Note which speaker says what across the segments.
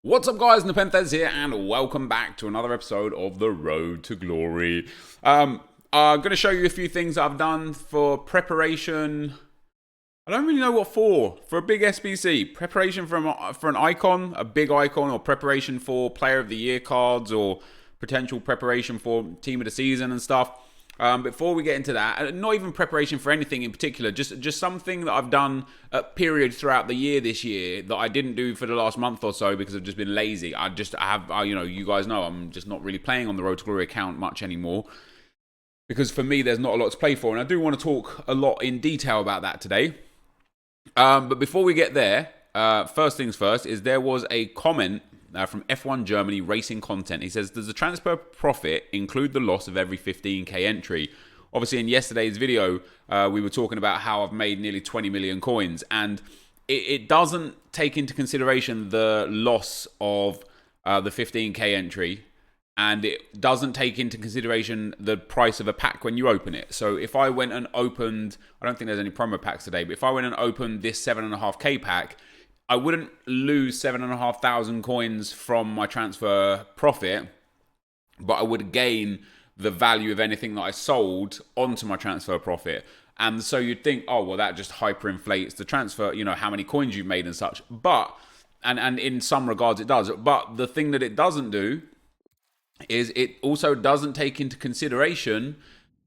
Speaker 1: What's up, guys? NepentheZ here, and welcome back to another episode of The Road to Glory. I'm going to show you a few things I've done for preparation. I don't really know what for a big SBC. Preparation for an icon, a big icon, or preparation for Player of the Year cards, or potential preparation for Team of the Season and stuff. Before we get into that, not even preparation for anything in particular, just something that I've done at periods throughout the year this year that I didn't do for the last month or so because I've just been lazy. You guys know I'm just not really playing on the Road to Glory account much anymore because for me, there's not a lot to play for. And I do want to talk a lot in detail about that today. But before we get there, first things first is there was a comment from F1 Germany Racing Content. He says, does the transfer profit include the loss of every 15k entry? Obviously, in yesterday's video, we were talking about how I've made nearly 20 million coins, and it doesn't take into consideration the loss of the 15k entry, and it doesn't take into consideration the price of a pack when you open it. So if I went and opened, I don't think there's any promo packs today, but if I went and opened this 7.5k pack, I wouldn't lose 7,500 coins from my transfer profit, but I would gain the value of anything that I sold onto my transfer profit. And so you'd think, oh, well, that just hyperinflates the transfer, how many coins you've made and such. But, and in some regards it does. But the thing that it doesn't do is it also doesn't take into consideration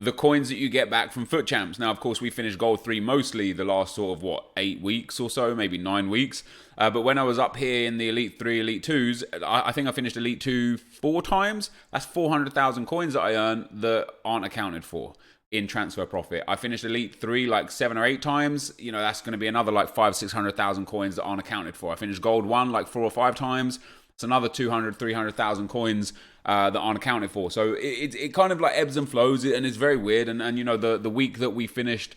Speaker 1: the coins that you get back from FUT Champs. Now, of course, we finished Gold 3 mostly the last 8 weeks or so, maybe 9 weeks. But when I was up here in the Elite 3, Elite 2s, I think I finished Elite 2 4 times. That's 400,000 coins that I earn that aren't accounted for in transfer profit. I finished Elite 3 like 7 or 8 times. That's going to be another like 500,000-600,000 coins that aren't accounted for. I finished Gold 1 like 4 or 5 times. It's another 200,000-300,000 coins that aren't accounted for. So it kind of like ebbs and flows, and it's very weird. And the week that we finished,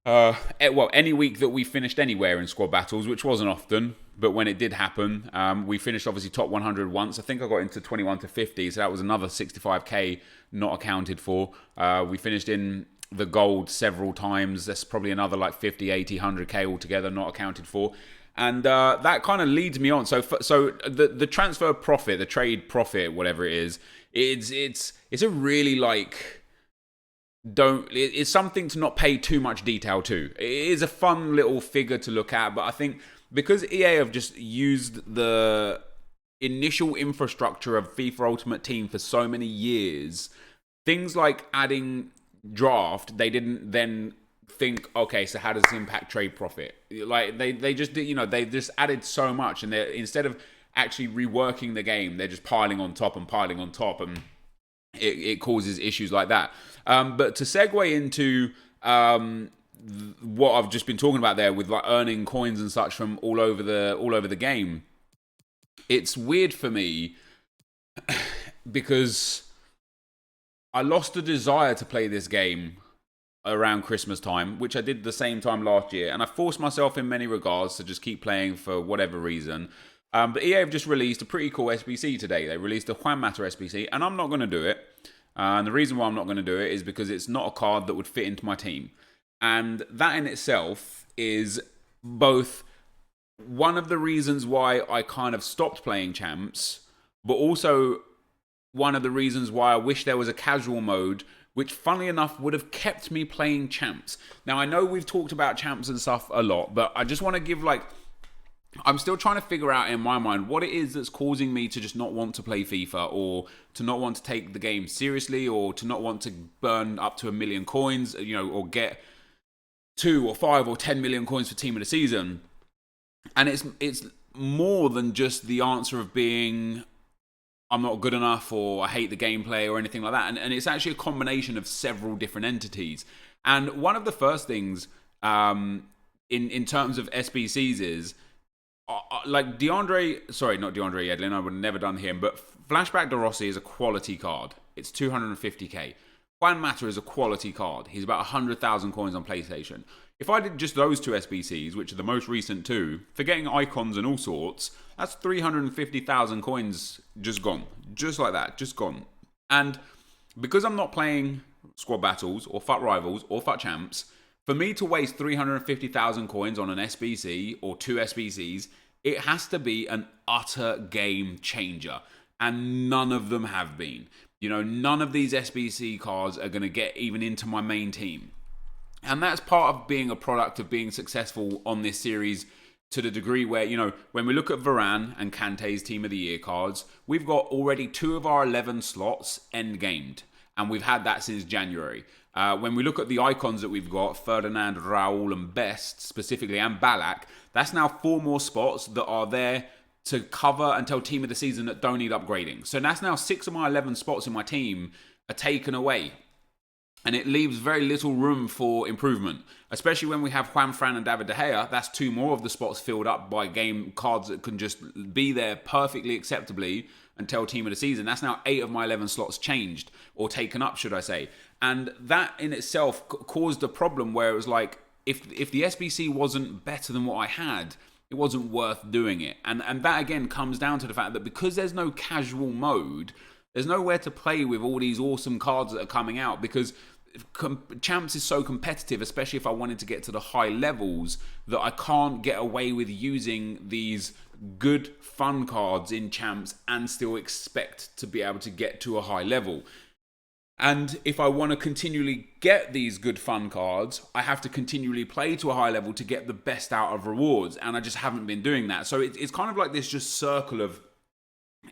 Speaker 1: any week that we finished anywhere in squad battles, which wasn't often, but when it did happen, we finished obviously top 100 once. I think I got into 21 to 50, so that was another 65k not accounted for. We finished in the gold several times. That's probably another like 50, 80, 100k altogether not accounted for. And that kind of leads me on. So the transfer profit, the trade profit, whatever it is, it's a really it's something to not pay too much detail to. It is a fun little figure to look at, but I think because EA have just used the initial infrastructure of FIFA Ultimate Team for so many years, things like adding draft, they didn't then think, okay, so how does this impact trade profit? Like they just they just added so much, and they instead of actually reworking the game, they're just piling on top, and it causes issues like that. But to segue into what I've just been talking about there with like earning coins and such from all over the game, it's weird for me because I lost the desire to play this game around Christmas time, which I did the same time last year, and I forced myself in many regards to just keep playing for whatever reason. But EA have just released a pretty cool SBC today. They released a Juan Mata SBC, and I'm not going to do it. And the reason why I'm not going to do it is because it's not a card that would fit into my team. And that in itself is both one of the reasons why I kind of stopped playing champs, but also one of the reasons why I wish there was a casual mode which, funnily enough, would have kept me playing champs. Now, I know we've talked about champs and stuff a lot, but I just want to give, I'm still trying to figure out in my mind what it is that's causing me to just not want to play FIFA, or to not want to take the game seriously, or to not want to burn up to 1 million coins, or get 2 or 5 or 10 million coins for Team of the Season. And it's more than just the answer of being, I'm not good enough, or I hate the gameplay, or anything like that. And it's actually a combination of several different entities. And one of the first things in terms of SBCs is, not DeAndre Yedlin, I would have never done him, but Flashback De Rossi is a quality card. It's 250k. Juan Mata is a quality card. He's about 100,000 coins on PlayStation. If I did just those 2 SBCs, which are the most recent 2, forgetting icons and all sorts, that's 350,000 coins just gone. Just like that, just gone. And because I'm not playing squad battles, or FUT rivals, or FUT champs, for me to waste 350,000 coins on an SBC, or 2 SBCs, It has to be an utter game changer. And none of them have been. None of these SBC cards are going to get even into my main team. And that's part of being a product of being successful on this series, to the degree where, when we look at Varane and Kante's Team of the Year cards, we've got already 2 of our 11 slots end-gamed. And we've had that since January. When we look at the icons that we've got, Ferdinand, Raul, and Best specifically, and Ballack, that's now 4 more spots that are there to cover until Team of the Season that don't need upgrading. So that's now 6 of my 11 spots in my team are taken away. And it leaves very little room for improvement, especially when we have Juan Fran and David De Gea. That's 2 more of the spots filled up by game cards that can just be there perfectly acceptably until Team of the Season. That's now 8 of my 11 slots changed, or taken up, should I say. And that in itself caused a problem where it was like, if the SBC wasn't better than what I had, it wasn't worth doing it. And that again comes down to the fact that because there's no casual mode, there's nowhere to play with all these awesome cards that are coming out, because Champs is so competitive, especially if I wanted to get to the high levels, that I can't get away with using these good fun cards in Champs and still expect to be able to get to a high level. And if I want to continually get these good fun cards, I have to continually play to a high level to get the best out of rewards. And I just haven't been doing that. So it's kind of like this just circle of,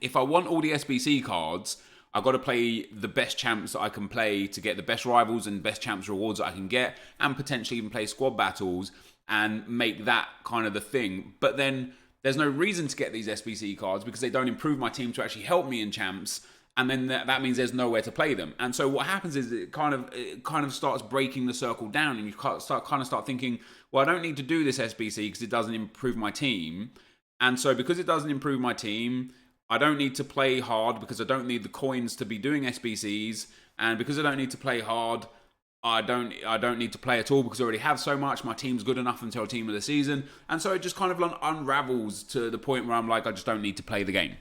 Speaker 1: if I want all the SBC cards, I've got to play the best champs that I can play to get the best rivals and best champs rewards that I can get, and potentially even play squad battles and make that kind of the thing. But then there's no reason to get these SBC cards because they don't improve my team to actually help me in champs. And then that means there's nowhere to play them. And so what happens is it kind of starts breaking the circle down, and you start thinking, well, I don't need to do this SBC because it doesn't improve my team. And so because it doesn't improve my team, I don't need to play hard because I don't need the coins to be doing SBCs. And because I don't need to play hard, I don't need to play at all because I already have so much. My team's good enough until Team of the Season. And so it just kind of unravels to the point where I'm like, I just don't need to play the game.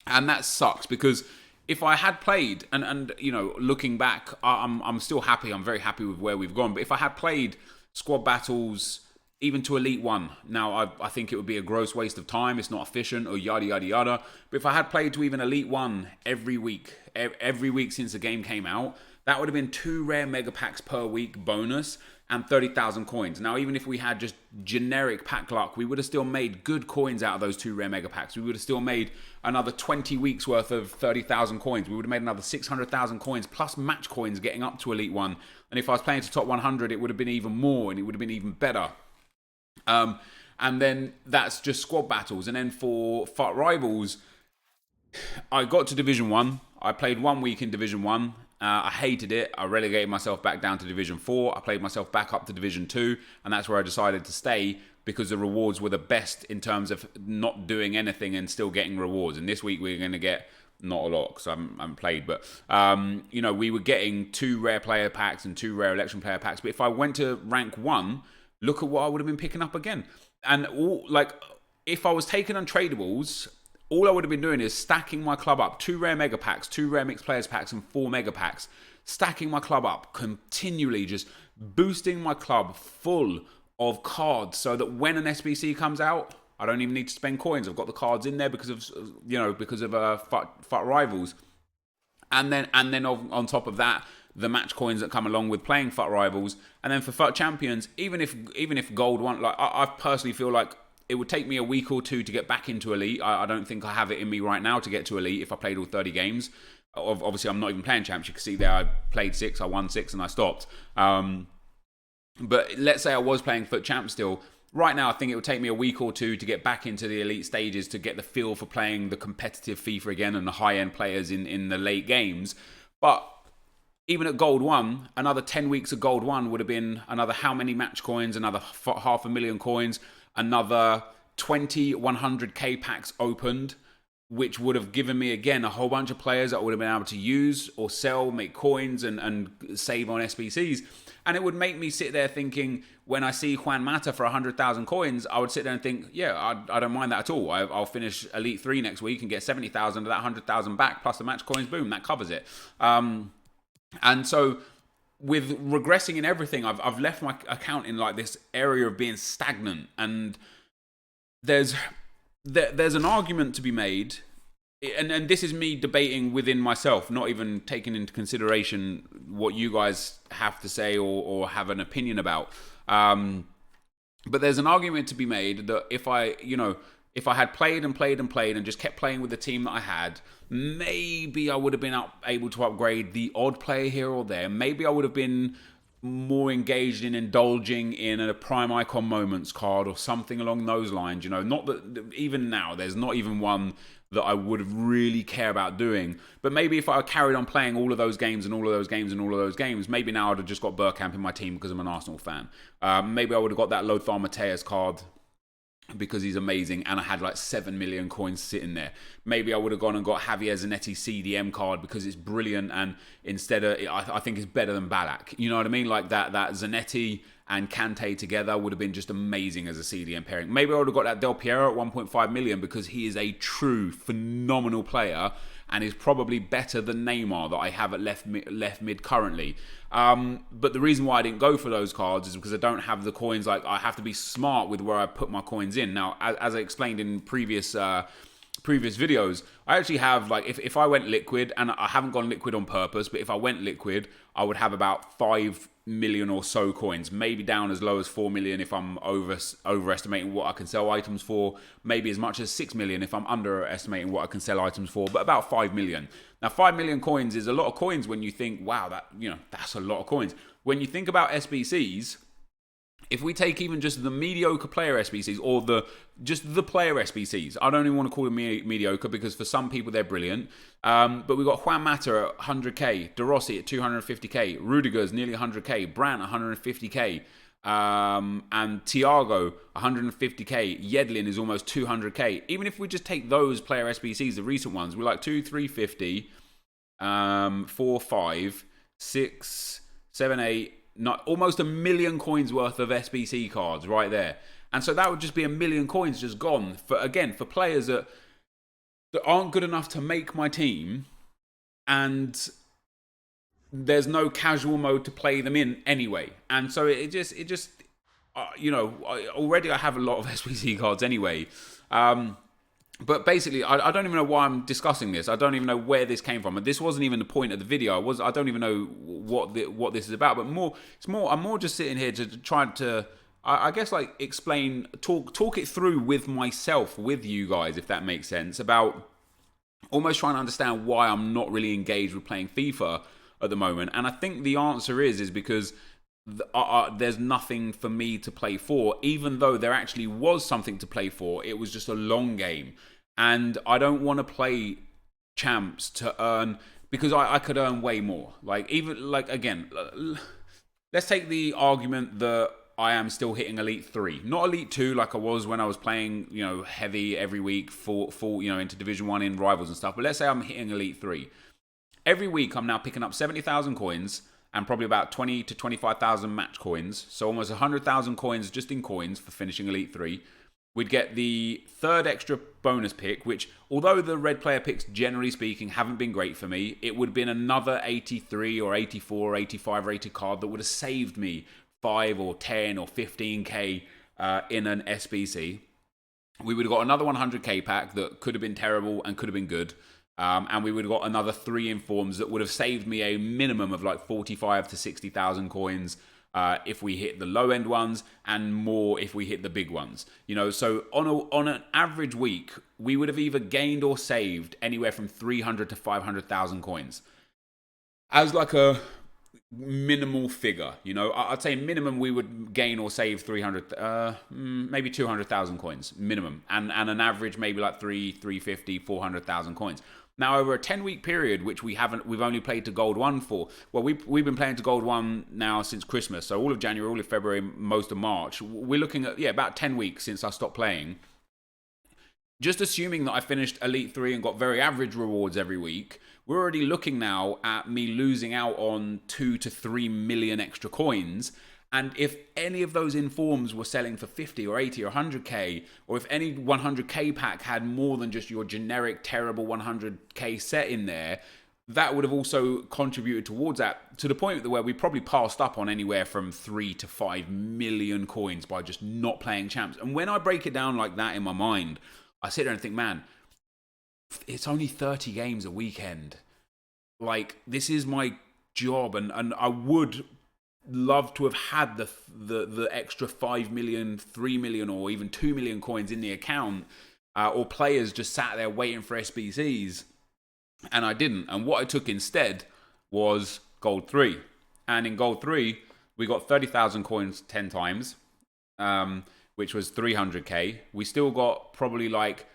Speaker 1: And that sucks, because if I had played, and looking back, I'm still happy. I'm very happy with where we've gone. But if I had played squad battles even to Elite 1, now I think it would be a gross waste of time. It's not efficient, or yada, yada, yada. But if I had played to even Elite 1 every week since the game came out, that would have been 2 rare mega packs per week bonus and 30,000 coins. Now, even if we had just generic pack luck, we would have still made good coins out of those 2 rare mega packs. We would have still made another 20 weeks worth of 30,000 coins. We would have made another 600,000 coins plus match coins getting up to Elite 1. And if I was playing to top 100, it would have been even more, and it would have been even better. And then that's just squad battles. And then for FUT Rivals, I got to Division 1. I played 1 week in Division 1. I hated it. I relegated myself back down to Division 4. I played myself back up to Division 2. And that's where I decided to stay, because the rewards were the best in terms of not doing anything and still getting rewards. And this week we're going to get not a lot because I haven't played. But, we were getting 2 rare player packs and 2 rare election player packs. But if I went to rank 1, look at what I would have been picking up again. And if I was taking untradables, all I would have been doing is stacking my club up. 2 rare mega packs, 2 rare mixed players packs, and 4 mega packs. Stacking my club up continually, just boosting my club full of cards so that when an SBC comes out, I don't even need to spend coins. I've got the cards in there because of FUT Rivals. And then on top of that, the match coins that come along with playing FUT Rivals. And then for FUT Champions, even if Gold 1, I personally feel like it would take me a week or 2 to get back into Elite. I don't think I have it in me right now to get to Elite if I played all 30 games. Obviously, I'm not even playing Champs. You can see there I played 6, I won 6, and I stopped. But let's say I was playing FUT Champs still. Right now, I think it would take me a week or 2 to get back into the Elite stages to get the feel for playing the competitive FIFA again and the high-end players in the late games. But even at Gold 1, another 10 weeks of Gold 1 would have been another how many match coins, another 500,000 coins, another 20 100k packs opened, which would have given me, again, a whole bunch of players that I would have been able to use or sell, make coins and save on SBCs. And it would make me sit there thinking, when I see Juan Mata for 100,000 coins, I would sit there and think, yeah, I don't mind that at all. I'll finish Elite 3 next week and get 70,000 of that 100,000 back, plus the match coins, boom, that covers it. And so with regressing in everything, I've left my account in like this area of being stagnant. And there's there's an argument to be made, and this is me debating within myself, not even taking into consideration what you guys have to say or have an opinion about. But there's an argument to be made that if I had played and played and played and just kept playing with the team that I had, maybe I would have been able to upgrade the odd player here or there. Maybe I would have been more engaged in indulging in a prime icon moments card or something along those lines. Not that even now there's not even one that I would really care about doing. But maybe if I carried on playing all of those games and all of those games and all of those games, maybe now I'd have just got Bergkamp in my team because I'm an Arsenal fan. Maybe I would have got that Lothar Matthäus card because he's amazing, and I had like 7 million coins sitting there. Maybe I would have gone and got Javier Zanetti CDM card because it's brilliant, and instead of, I think it's better than Ballack. You know what I mean? Like that Zanetti and Kante together would have been just amazing as a CDM pairing. Maybe I would have got that Del Piero at 1.5 million because he is a true phenomenal player and is probably better than Neymar that I have at left mid currently. But the reason why I didn't go for those cards is because I don't have the coins. Like, I have to be smart with where I put my coins in. Now, as I explained in previous videos, I actually have, like, if I went liquid, and I haven't gone liquid on purpose, but if I went liquid, I would have about 5 million or so coins, maybe down as low as 4 million if I'm overestimating what I can sell items for, maybe as much as 6 million if I'm underestimating what I can sell items for, but about 5 million. Now, 5 million coins is a lot of coins when you think, wow, that's a lot of coins. When you think about SBCs, if we take even just the mediocre player SBCs or just the player SBCs, I don't even want to call them mediocre because for some people they're brilliant. But we've got Juan Mata at 100k, De Rossi at 250k, Rudiger's nearly 100k, Brandt 150k, and Thiago 150k, Yedlin is almost 200k. Even if we just take those player SBCs, the recent ones, we're like 2, 350, 4, 5, 6, 7, 8. Not almost 1 million coins worth of SBC cards right there, and so that would just be 1 million coins just gone for players that aren't good enough to make my team, and there's no casual mode to play them in anyway. And so it just already I have a lot of SBC cards anyway. But basically, I don't even know why I'm discussing this. I don't even know where this came from. And this wasn't even the point of the video. I don't even know what this is about. But I'm more just sitting here to try to, I guess, like explain, talk it through with myself, with you guys, if that makes sense, about almost trying to understand why I'm not really engaged with playing FIFA at the moment. And I think the answer is because there's nothing for me to play for, even though there actually was something to play for. It was just a long game, and I don't want to play champs to earn, because I could earn way more. Again, let's take the argument that I am still hitting Elite 3, not Elite 2 like I was when I was playing, heavy every week, full, into Division 1 in Rivals and stuff. But let's say I'm hitting Elite 3. Every week I'm now picking up 70,000 coins and probably about 20 to 25,000 match coins. So almost 100,000 coins just in coins for finishing Elite 3. We'd get the third extra bonus pick, which, although the red player picks, generally speaking, haven't been great for me, it would have been another 83 or 84 or 85 rated card that would have saved me 5 or 10 or 15k in an SBC. We would have got another 100k pack that could have been terrible and could have been good. And we would have got another 3 informs that would have saved me a minimum of like 45 to 60,000 coins if we hit the low end ones, and more if we hit the big ones. So on an average week, we would have either gained or saved anywhere from 300 to 500,000 coins as like a minimal figure. I'd say minimum we would gain or save 300, maybe 200,000 coins minimum, and an average maybe like 350, 400,000 coins. Now, over a 10-week period, which we've only played to Gold 1 for, well, we've been playing to Gold 1 now since Christmas, so all of January, all of February, most of March. We're looking at, about 10 weeks since I stopped playing. Just assuming that I finished Elite 3 and got very average rewards every week, we're already looking now at me losing out on 2 to 3 million extra coins. And if any of those informs were selling for 50 or 80 or 100k, or if any 100k pack had more than just your generic terrible 100k set in there, that would have also contributed towards that, to the point where we probably passed up on anywhere from 3 to 5 million coins by just not playing champs. And when I break it down like that in my mind, I sit there and think, man, it's only 30 games a weekend. Like, this is my job, and I would love to have had the extra 5 million, 3 million, or even 2 million coins in the account, or players just sat there waiting for SBCs, and I didn't. And what I took instead was Gold 3. And in Gold 3, we got 30,000 coins 10 times, which was 300k. We still got probably like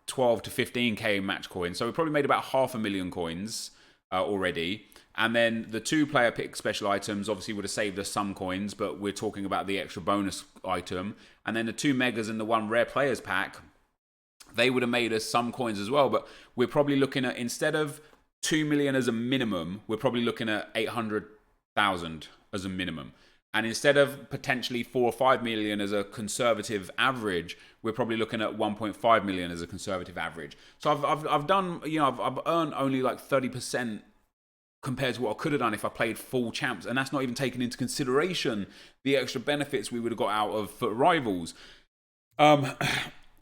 Speaker 1: 12 to 15k match coins. So we probably made about 500,000 coins already. And then the 2 player pick special items obviously would have saved us some coins, but we're talking about the extra bonus item. And then the 2 megas and the 1 rare players pack, they would have made us some coins as well. But we're probably looking at, instead of 2 million as a minimum, we're probably looking at 800,000 as a minimum. And instead of potentially 4 or 5 million as a conservative average, we're probably looking at 1.5 million as a conservative average. So I've done, I've earned only like 30% compared to what I could have done if I played full champs. And that's not even taking into consideration the extra benefits we would have got out of FUT Rivals.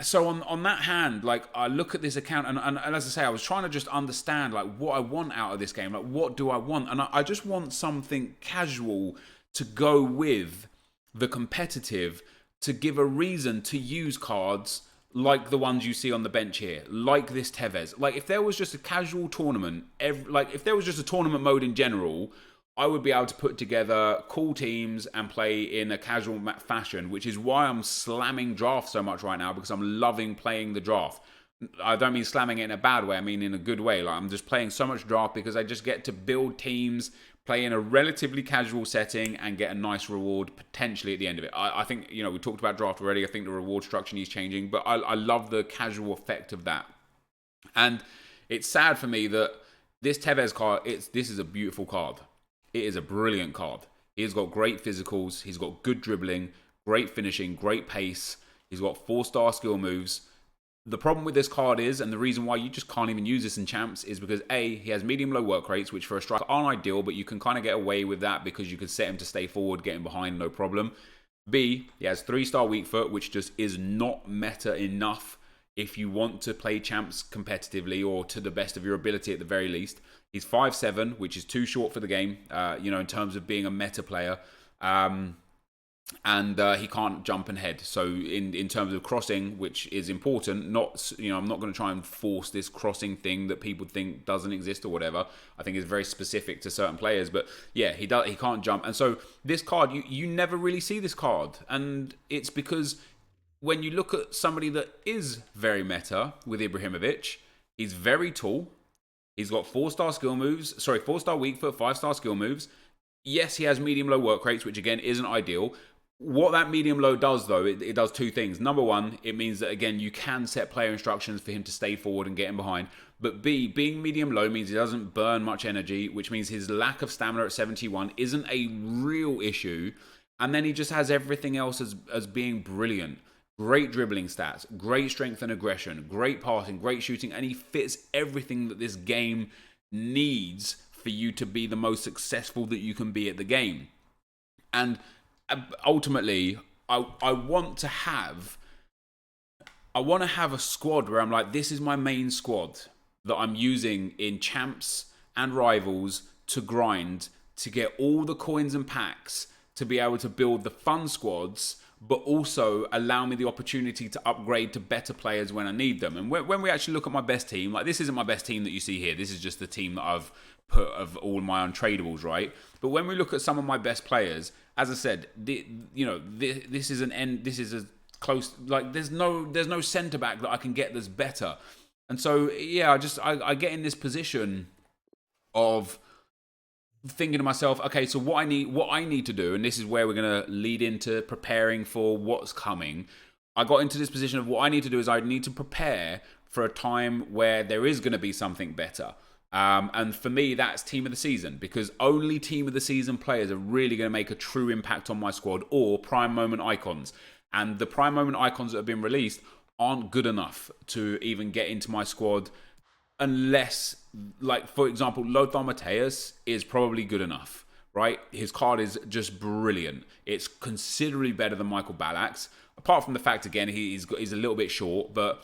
Speaker 1: So on that hand, like, I look at this account, and as I say, I was trying to just understand like what I want out of this game. Like, what do I want? And I just want something casual to go with the competitive, to give a reason to use cards like the ones you see on the bench here, like this NepentheZ. Like, if there was just a casual tournament, if there was just a tournament mode in general, I would be able to put together cool teams and play in a casual fashion, which is why I'm slamming draft so much right now, because I'm loving playing the draft. I don't mean slamming it in a bad way, I mean in a good way. Like, I'm just playing so much draft because I just get to build teams, play in a relatively casual setting, and get a nice reward potentially at the end of it. I think, we talked about draft already. I think the reward structure needs changing, but I love the casual effect of that. And it's sad for me that this NepentheZ card, this is a beautiful card. It is a brilliant card. He's got great physicals. He's got good dribbling, great finishing, great pace. He's got 4-star skill moves. The problem with this card is, and the reason why you just can't even use this in champs, is because A, he has medium-low work rates, which for a striker aren't ideal, but you can kind of get away with that because you can set him to stay forward, getting behind, no problem. B, he has 3-star weak foot, which just is not meta enough if you want to play champs competitively, or to the best of your ability at the very least. He's 5'7", which is too short for the game, in terms of being a meta player. And he can't jump and head. So in terms of crossing, which is important, I'm not going to try and force this crossing thing that people think doesn't exist or whatever. I think it's very specific to certain players. But yeah, he can't jump. And so this card, you never really see this card. And it's because when you look at somebody that is very meta with Ibrahimovic, he's very tall. He's got 4-star skill moves. 4-star weak foot, 5-star skill moves. Yes, he has medium-low work rates, which again isn't ideal. What that medium-low does, though, it does 2 things. Number 1, it means that, again, you can set player instructions for him to stay forward and get him behind. But B, being medium-low means he doesn't burn much energy, which means his lack of stamina at 71 isn't a real issue. And then he just has everything else as being brilliant. Great dribbling stats, great strength and aggression, great passing, great shooting, and he fits everything that this game needs for you to be the most successful that you can be at the game. And ultimately, I want to have a squad where I'm like, this is my main squad that I'm using in champs and rivals to grind, to get all the coins and packs, to be able to build the fun squads, but also allow me the opportunity to upgrade to better players when I need them. And when we actually look at my best team, like, this isn't my best team that you see here. This is just the team that I've put of all my untradables, right? But when we look at some of my best players, as I said, this is an end. This is a close. Like, there's no centre back that I can get that's better. And so yeah, I get in this position of thinking to myself, okay, so what I need to do, and this is where we're going to lead into preparing for what's coming. I got into this position of what I need to do is I need to prepare for a time where there is going to be something better. And for me, that's team of the season, because only team of the season players are really going to make a true impact on my squad, or prime moment icons. And the prime moment icons that have been released aren't good enough to even get into my squad, unless, like, for example, Lothar Matthäus is probably good enough, right? His card is just brilliant. It's considerably better than Michael Ballack's, apart from the fact, again, he's a little bit short, but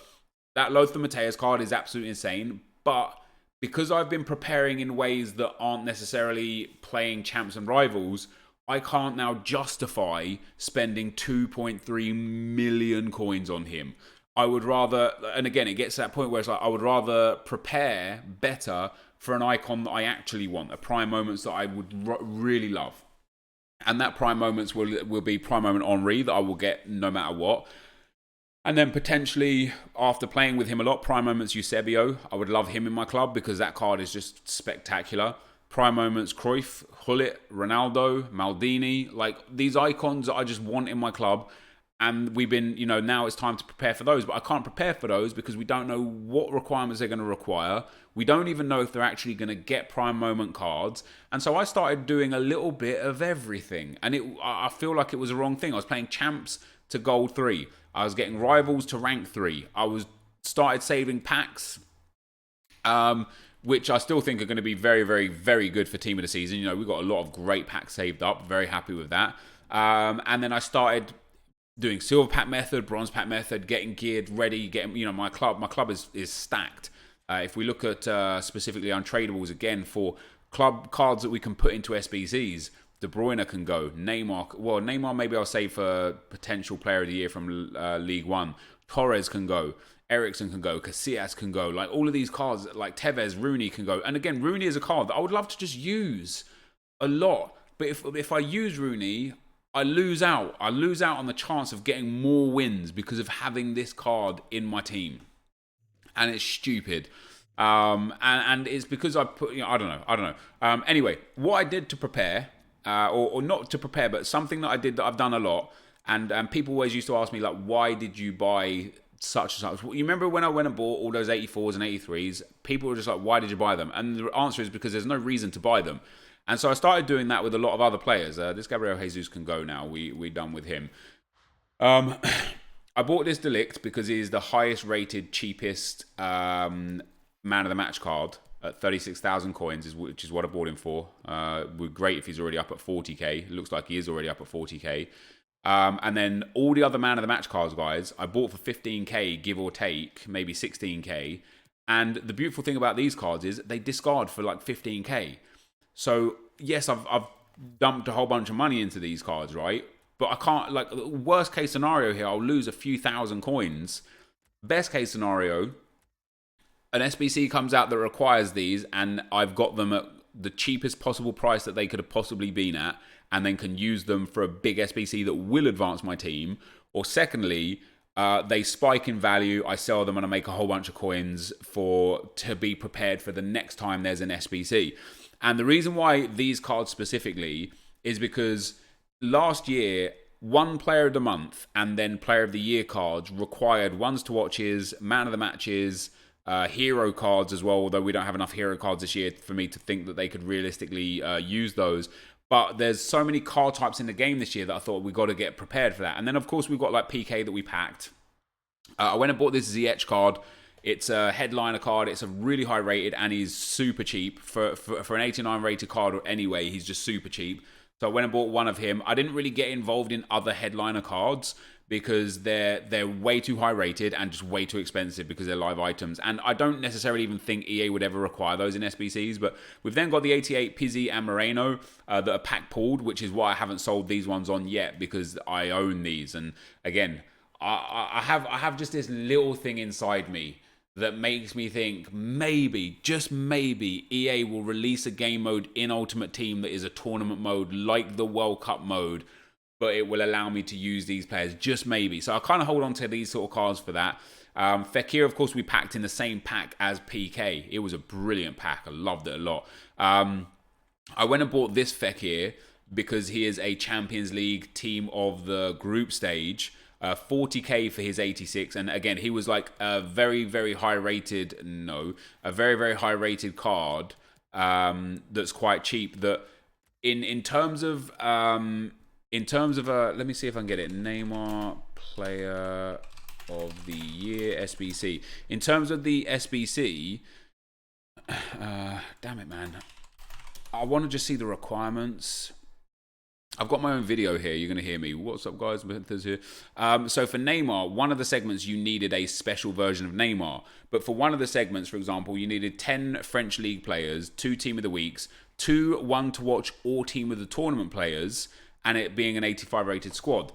Speaker 1: that Lothar Matthäus card is absolutely insane. But because I've been preparing in ways that aren't necessarily playing champs and rivals, I can't now justify spending 2.3 million coins on him. I would rather, and again, it gets to that point where it's like, I would rather prepare better for an icon that I actually want, a Prime Moments that I would really love. And that Prime Moments will be Prime Moment Henri that I will get no matter what. And then potentially, after playing with him a lot, Prime Moments Eusebio. I would love him in my club because that card is just spectacular. Prime Moments Cruyff, Hullet, Ronaldo, Maldini. Like, these icons that I just want in my club. And we've been, now it's time to prepare for those. But I can't prepare for those because we don't know what requirements they're going to require. We don't even know if they're actually going to get Prime Moment cards. And so I started doing a little bit of everything. And I feel like it was a wrong thing. I was playing champs to gold 3. I was getting rivals to rank 3. I started saving packs, which I still think are going to be very, very, very good for Team of the Season. We've got a lot of great packs saved up. Very happy with that. And then I started doing silver pack method, bronze pack method, getting geared, ready, getting, my club is stacked. If we look at specifically untradables again for club cards that we can put into SBCs, De Bruyne can go. Neymar maybe I'll save for potential player of the year from League One. Torres can go. Eriksen can go. Casillas can go. Like, all of these cards, like Tevez, Rooney can go. And again, Rooney is a card that I would love to just use a lot. But if I use Rooney, I lose out. I lose out on the chance of getting more wins because of having this card in my team. And it's stupid. And it's because I put, I don't know. Anyway, what I did to prepare, or not to prepare, but something that I did that I've done a lot, and people always used to ask me, like, why did you buy such and such? You remember when I went and bought all those 84s and 83s? People were just like, why did you buy them? And the answer is because there's no reason to buy them. And so I started doing that with a lot of other players. This Gabriel Jesus can go now. We're done with him. I bought this Delict because he is the highest rated, cheapest man of the match card at 36,000 coins, which is what I bought him for. Would great if he's already up at 40k. It looks like he is already up at 40k. And then all the other man of the match cards, guys, I bought for 15k, give or take, maybe 16k. And the beautiful thing about these cards is they discard for like 15k. So yes, I've dumped a whole bunch of money into these cards, right? But I can't, like, worst case scenario here, I'll lose a few thousand coins. Best case scenario, an SBC comes out that requires these, and I've got them at the cheapest possible price that they could have possibly been at, and then can use them for a big SBC that will advance my team. Or secondly, they spike in value, I sell them and I make a whole bunch of coins to be prepared for the next time there's an SBC. And the reason why these cards specifically is because last year, one player of the month and then player of the year cards required ones to watches, man of the matches, hero cards as well, although we don't have enough hero cards this year for me to think that they could realistically use those. But there's so many card types in the game this year that I thought we got to get prepared for that. And then, of course, we've got like PK that we packed. I went and bought this ZH card. It's a headliner card. It's a really high rated and he's super cheap. For an 89 rated card anyway, he's just super cheap. So I went and bought one of him. I didn't really get involved in other headliner cards because they're way too high rated and just way too expensive because they're live items. And I don't necessarily even think EA would ever require those in SBCs. But we've then got the 88 Pizzi and Moreno that are pack pulled, which is why I haven't sold these ones on yet because I own these. And again, I have just this little thing inside me that makes me think maybe, just maybe, EA will release a game mode in Ultimate Team that is a tournament mode like the World Cup mode, but it will allow me to use these players, just maybe. So I kind of hold on to these sort of cards for that. Fekir, of course, we packed in the same pack as PK. It was a brilliant pack. I loved it a lot. I went and bought this Fekir because he is a Champions League team of the group stage. 40k for his 86, and again, he was like a very, very high rated, a very, very high rated card that's quite cheap. That in terms of let me see if I can get it. Neymar Player of the Year SBC. In terms of the SBC, damn it, man, I want to just see the requirements. I've got my own video here. You're going to hear me. What's up, guys? NepentheZ here. So for Neymar, one of the segments you needed a special version of Neymar. But for one of the segments, for example, you needed 10 French League players, 2 Team of the Weeks, 2 one-to-watch or Team of the Tournament players, and it being an 85 rated squad.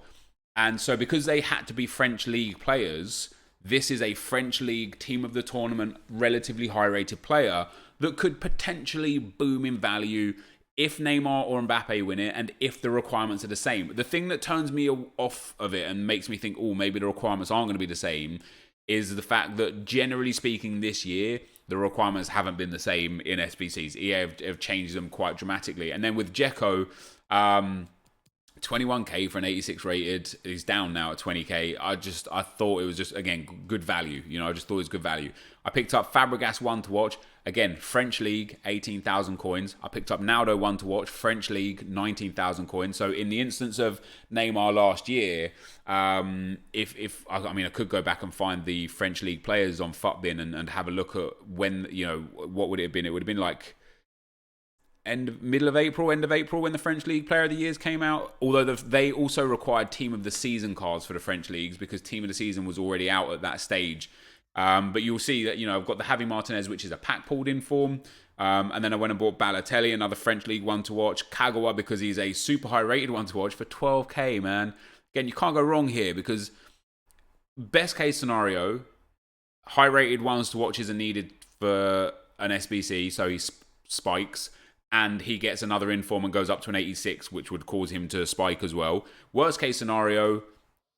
Speaker 1: And so because they had to be French League players, this is a French League Team of the Tournament, relatively high rated player that could potentially boom in value if Neymar or Mbappe win it, and if the requirements are the same. The thing that turns me off of it and makes me think, oh, maybe the requirements aren't going to be the same, is the fact that generally speaking this year, the requirements haven't been the same in SBCs. EA have changed them quite dramatically. And then with Dzeko, 21k for an 86 rated. He's down now at 20k. I thought it was just, again, good value. I just thought it was good value. I picked up Fabregas 1 to watch. Again, French League, 18,000 coins. I picked up Naldo 1 to watch. French League, 19,000 coins. So in the instance of Neymar last year, I could go back and find the French League players on FUTBin and have a look at when, what would it have been? It would have been like end of April when the French League Player of the Years came out. Although they also required Team of the Season cards for the French Leagues because Team of the Season was already out at that stage. But you'll see that, I've got the Javi Martinez, which is a pack pulled in form. And then I went and bought Balotelli, another French League 1 to watch. Kagawa, because he's a super high rated 1 to watch for 12k, man. Again, you can't go wrong here because best case scenario, high rated 1s to watches are needed for an SBC, so he spikes. And he gets another inform and goes up to an 86, which would cause him to spike as well. Worst case scenario,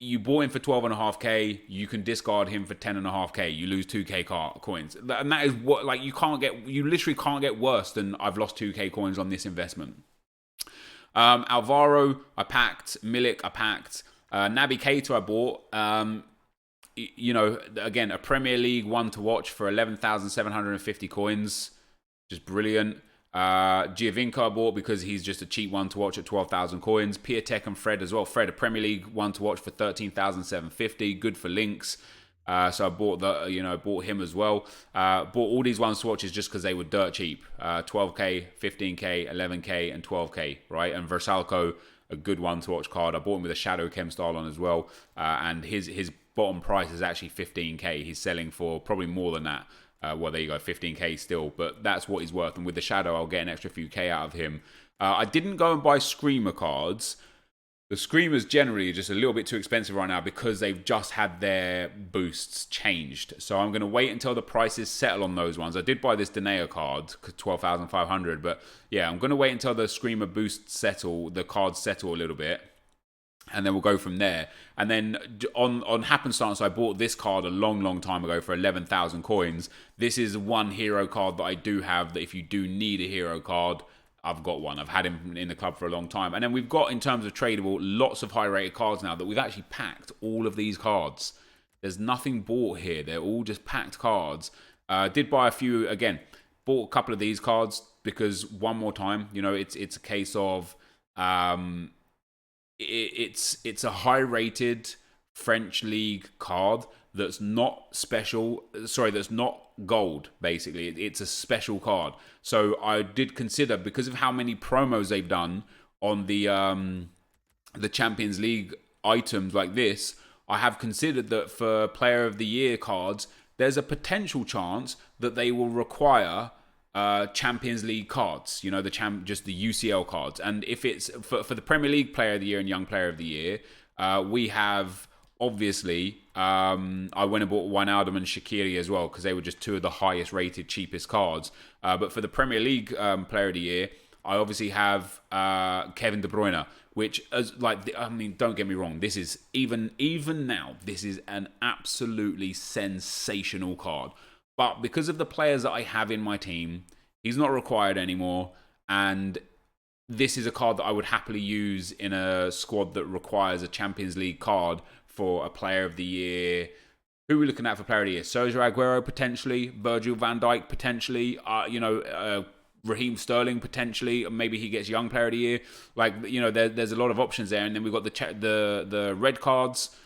Speaker 1: you bought him for 12.5k, you can discard him for 10.5k, you lose 2k coins. And that is what, you literally can't get worse than I've lost 2k coins on this investment. Alvaro, I packed. Milik, I packed. Naby Keita, I bought. Again, a Premier League 1 to watch for 11,750 coins. Just brilliant. Giovinco I bought because he's just a cheap 1 to watch at 12,000 coins. Piatek and Fred as well. Fred, a Premier League 1 to watch for 13,750. Good for links. So I bought bought him as well. Bought all these 1s to watches just because they were dirt cheap. 12k, 15k, 11k, and 12k, right? And Versalco, a good 1 to watch card. I bought him with a Shadow Chem style on as well. And his bottom price is actually 15k. He's selling for probably more than that. Well, there you go, 15k still, but that's what he's worth. And with the Shadow, I'll get an extra few k out of him. I didn't go and buy Screamer cards. The Screamers generally are just a little bit too expensive right now because they've just had their boosts changed. So I'm going to wait until the prices settle on those ones. I did buy this Denea card, 12,500, but yeah, I'm going to wait until the Screamer boosts settle, the cards settle a little bit. And then we'll go from there. And then on happenstance, I bought this card a long time ago for 11,000 coins. This is one hero card that I do have, that if you do need a hero card, I've got one. I've had him in the club for a long time. And then we've got, in terms of tradable, lots of high-rated cards now that we've actually packed all of these cards. There's nothing bought here. They're all just packed cards. Did buy a few, again, bought a couple of these cards because, one more time, it's a case of... It's a high-rated French League card that's not special. Sorry, that's not gold, basically. It's a special card. So I did consider, because of how many promos they've done on the Champions League items like this, I have considered that for Player of the Year cards, there's a potential chance that they will require... Champions League cards, just the UCL cards. And if it's for the Premier League Player of the Year and Young Player of the Year, we have obviously I went and bought Wijnaldum and Shaqiri as well because they were just two of the highest rated, cheapest cards. But for the Premier League Player of the Year, I obviously have Kevin De Bruyne, which don't get me wrong, this is even now, this is an absolutely sensational card. But because of the players that I have in my team, he's not required anymore. And this is a card that I would happily use in a squad that requires a Champions League card for a Player of the Year. Who are we looking at for Player of the Year? Sergio Aguero, potentially. Virgil van Dijk, potentially. Raheem Sterling, potentially. Maybe he gets Young Player of the Year. There's a lot of options there. And then we've got the red cards.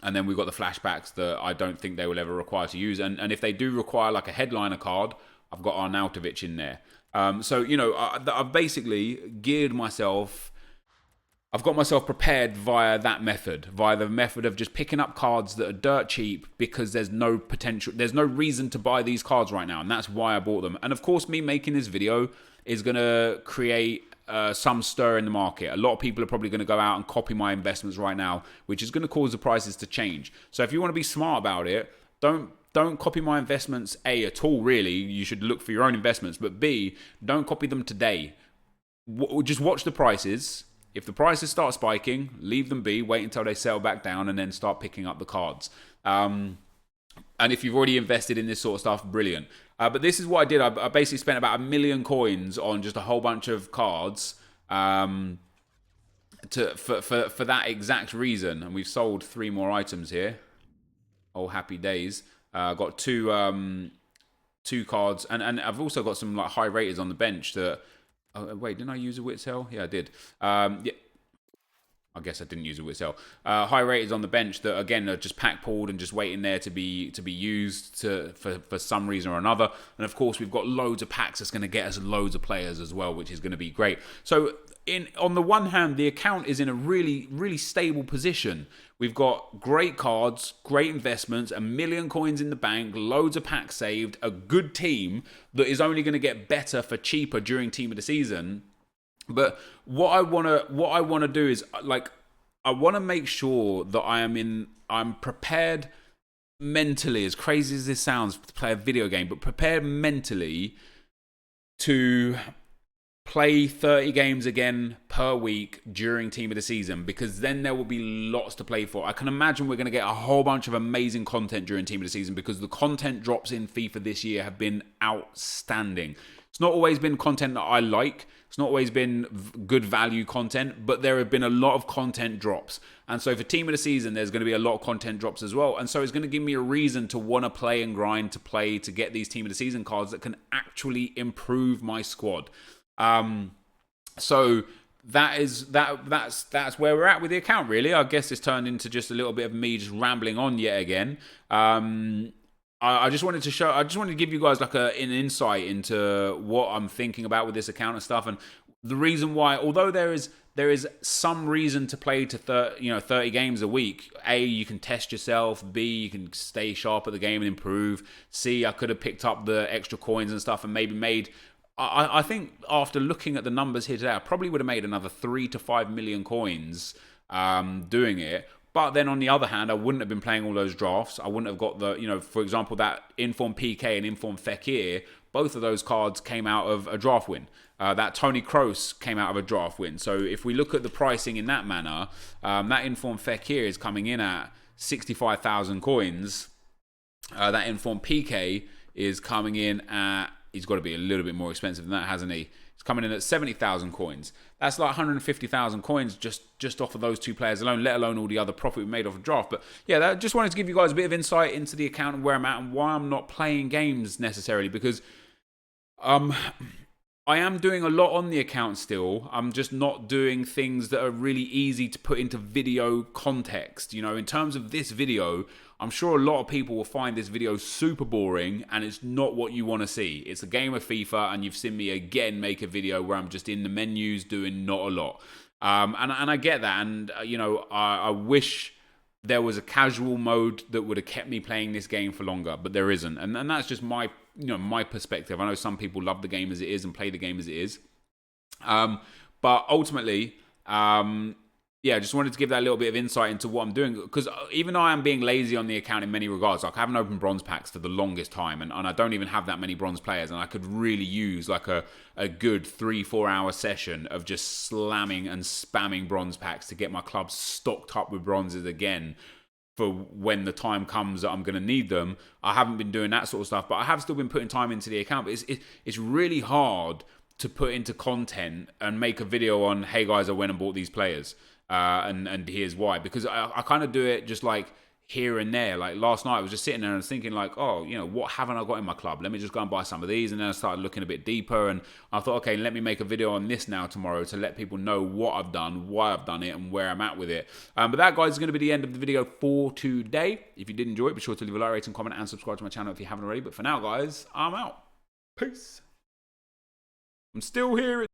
Speaker 1: And then we've got the flashbacks that I don't think they will ever require to use. And if they do require like a headliner card I've got Arnautovic in there. So, you know, I've basically geared myself. I've got myself prepared via that method, via the method of just picking up cards that are dirt cheap because there's no potential, there's no reason to buy these cards right now, and that's why I bought them. And of course, me making this video is going to create some stir in the market. A lot of people are probably going to go out and copy my investments right now, which is going to cause the prices to change. So if you want to be smart about it, don't copy my investments, A, at all, really. You should look for your own investments. But B, don't copy them today. Just watch the prices. If the prices start spiking, leave them be, wait until they settle back down, and then start picking up the cards. And if you've already invested in this sort of stuff, brilliant. But this is what I did. I basically spent about 1 million coins on just a whole bunch of cards for that exact reason. And we've sold 3 more items here. Oh, happy days. Got two cards, and I've also got some like high raters on the bench that. Oh, wait, didn't I use a Witzel? Yeah, I did. Yeah, I guess I didn't use a Witzel. High raters on the bench that again are just pack pulled and just waiting there to be used for some reason or another. And of course, we've got loads of packs that's going to get us loads of players as well, which is going to be great. So on the one hand, the account is in a really, really stable position. We've got great cards, great investments, 1 million coins in the bank, loads of packs saved, a good team that is only going to get better for cheaper during Team of the Season. But what I wanna do is like I want to make sure that I'm prepared mentally, as crazy as this sounds, to play a video game, but prepared mentally to play 30 games again per week during Team of the Season, because then there will be lots to play for. I can imagine we're going to get a whole bunch of amazing content during Team of the Season, because the content drops in FIFA this year have been outstanding. It's not always been content that I like. It's not always been good value content, but there have been a lot of content drops. And so for Team of the Season, there's going to be a lot of content drops as well. And so it's going to give me a reason to want to play and grind to get these Team of the Season cards that can actually improve my squad. So that's where we're at with the account, really. I guess it's turned into just a little bit of me just rambling on yet again. I just wanted to give you guys like an insight into what I'm thinking about with this account and stuff, and the reason why, although there is some reason to play to 30 games a week. A, you can test yourself. B, you can stay sharp at the game and improve. C, I could have picked up the extra coins and stuff and maybe made. I think after looking at the numbers here today, I probably would have made another 3 to 5 million coins doing it. But then on the other hand, I wouldn't have been playing all those drafts. I wouldn't have got the, for example, that Inform PK and Inform Fekir, both of those cards came out of a draft win. That Tony Kroos came out of a draft win. So if we look at the pricing in that manner, that Inform Fekir is coming in at 65,000 coins. That Inform PK is coming in at, he's got to be a little bit more expensive than that, hasn't he? It's coming in at 70,000 coins. That's like 150,000 coins just off of those two players alone, let alone all the other profit we made off the draft. But yeah, just wanted to give you guys a bit of insight into the account and where I'm at and why I'm not playing games necessarily, because I am doing a lot on the account still. I'm just not doing things that are really easy to put into video context. In terms of this video, I'm sure a lot of people will find this video super boring and it's not what you want to see. It's a game of FIFA and you've seen me again make a video where I'm just in the menus doing not a lot. And I get that. And, I wish there was a casual mode that would have kept me playing this game for longer, but there isn't. And that's just my perspective. I know some people love the game as it is and play the game as it is. But ultimately, I just wanted to give that little bit of insight into what I'm doing, because even though I am being lazy on the account in many regards, like I haven't opened bronze packs for the longest time, and I don't even have that many bronze players, and I could really use like a good 3-4 hour session of just slamming and spamming bronze packs to get my club stocked up with bronzes again for when the time comes that I'm going to need them. I haven't been doing that sort of stuff, but I have still been putting time into the account. But it's really hard to put into content and make a video on, hey guys, I went and bought these players. And here's why, because I kind of do it just like here and there. Like last night I was just sitting there and I was thinking like, what haven't I got in my club? Let me just go and buy some of these. And then I started looking a bit deeper and I thought, okay, let me make a video on this now tomorrow to let people know what I've done, why I've done it, and where I'm at with it. But that, guys, is going to be the end of the video for today. If you did enjoy it, be sure to leave a like, rate, and comment, and subscribe to my channel if you haven't already. But for now, guys, I'm out. Peace. I'm still here.